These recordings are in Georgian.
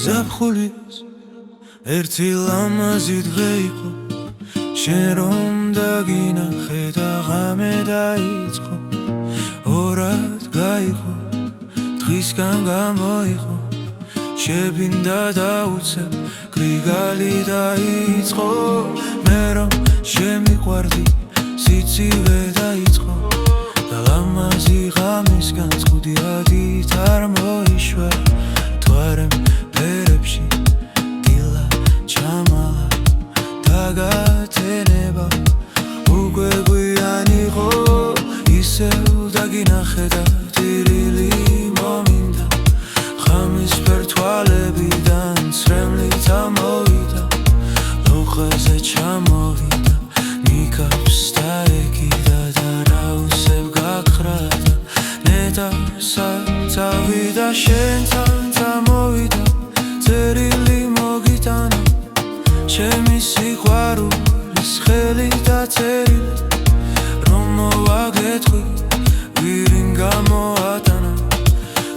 ზაფხულის ერთი ლამაზი დღე იყო, შენ რომ დაგინახე და ღამე დაიწყო, ორად გაიყო, დღისგან გამოიყო, შებინდა დაუცებ, გრიგალი დაიწყო, მე რომ შემიყვარდი, სიცივე დაიწყო და ლამაზი ღამისგან წუდი ადით არ მოიშვა, თვარემ ფერებში დილა ჩამალა დაგათენება, უკვე გვიანი იყო, ისევ დაგინახე და ტირილი მომინდა, ღამის ფერთვალებიდან ცრემლით ამოვიდა, ლოყაზე ჩამოვიდა, ნიკაპს დაეკიდა და რაუსებ გაქრადა, ნეტარსა წავიდა შენთან წამოვიდა, წერილი მოგიტანა, ჩემი სიყვარულის ხელი დაწერილი, რომ მოვაგეთხვი, ვირინ გამოატანა,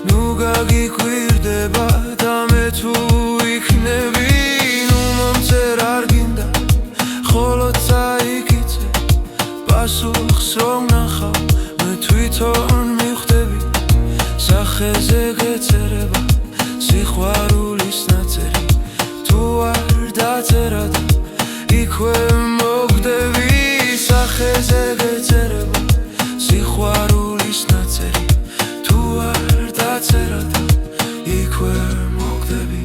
ნუ გაგიკვირდება და მე თუ იქნები, ნუ მომწერ არ გინდა, ხოლო წაიკიცე, პასუხს რომ ნახავ, მე თვითონ მივხვდები, სახეზე გეწერება, სიყვარულის ნაწერი, თუ არ დაწერა და იქვე მოგდები, სახეზე გეწერება, სიყვარულის ნაწერი, თუ არ დაწერა და იქვე მოგდები.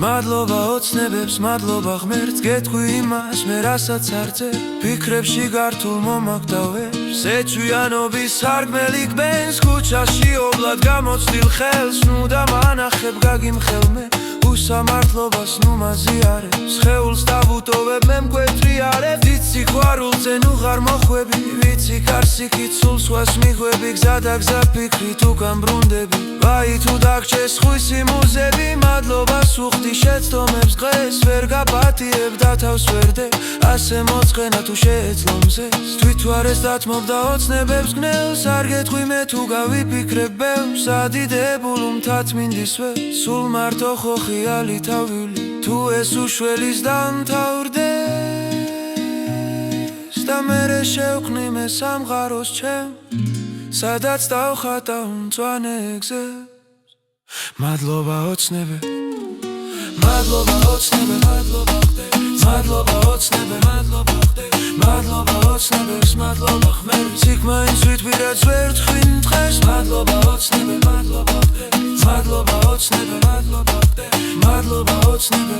მადლობა ოცნებებს, მადლობა ღმერთს, გეტყვი იმას მე რასაც არ წერ, ფიქრებში გართულ მომაკვდავებს, ეჩვიანობის სარგმელი გბენს, ქუჩაში ობლად გამოცდილ ხელს, ნუ დამანახებ გაგიმხელ მე, უსამართლობას ნუ მაზიარებს, სხეულს დავუტოვებ მე მკვეთრიარებ, დიდ სიყვარულზე ნუ ღარ მოხვები, ვიცი კარსიქით სულ სხვას მიხვები, გზა და გზა ფიქრით უკან ბრუნდები, ვაი თუ დაგჭეს ხვისი მუზები, მადლობას უხდი შეცდომებს დღეს, ვერ გაპატიებ და თავს ვერდებ, ასე მოწყენა თუ შეეძლო მზეს, თვითვარეს დათმობდა ოცნებებს გნელს, არ გეტყვი მე თუ გავიფიქრებ ბევრს, ადიდებულ მთაწმინდის ველს, სულ მარტო ხო ხიალი თავილი, თუ ეს უშველის დამთავრდეს და მერე შევქმნი მე სამყაროს ჩემ, სადაც დავხატა უმწვანე გზებს. მადლობა ოცნებე, მადლობა ოცნებე, მადლობა ხდე, მადლობა ოცნებე, მადლობა ხდე, მადლობა ოცნებებს, მადლობა ღმერთს, იქ მაინც ვიტყვირაც ვერ თქვენ დღეს, მადლობა ოცნებე, მადლობა ხდე, მადლობა ოცნებე, მადლობა ხდე, მადლობა ოცნებე,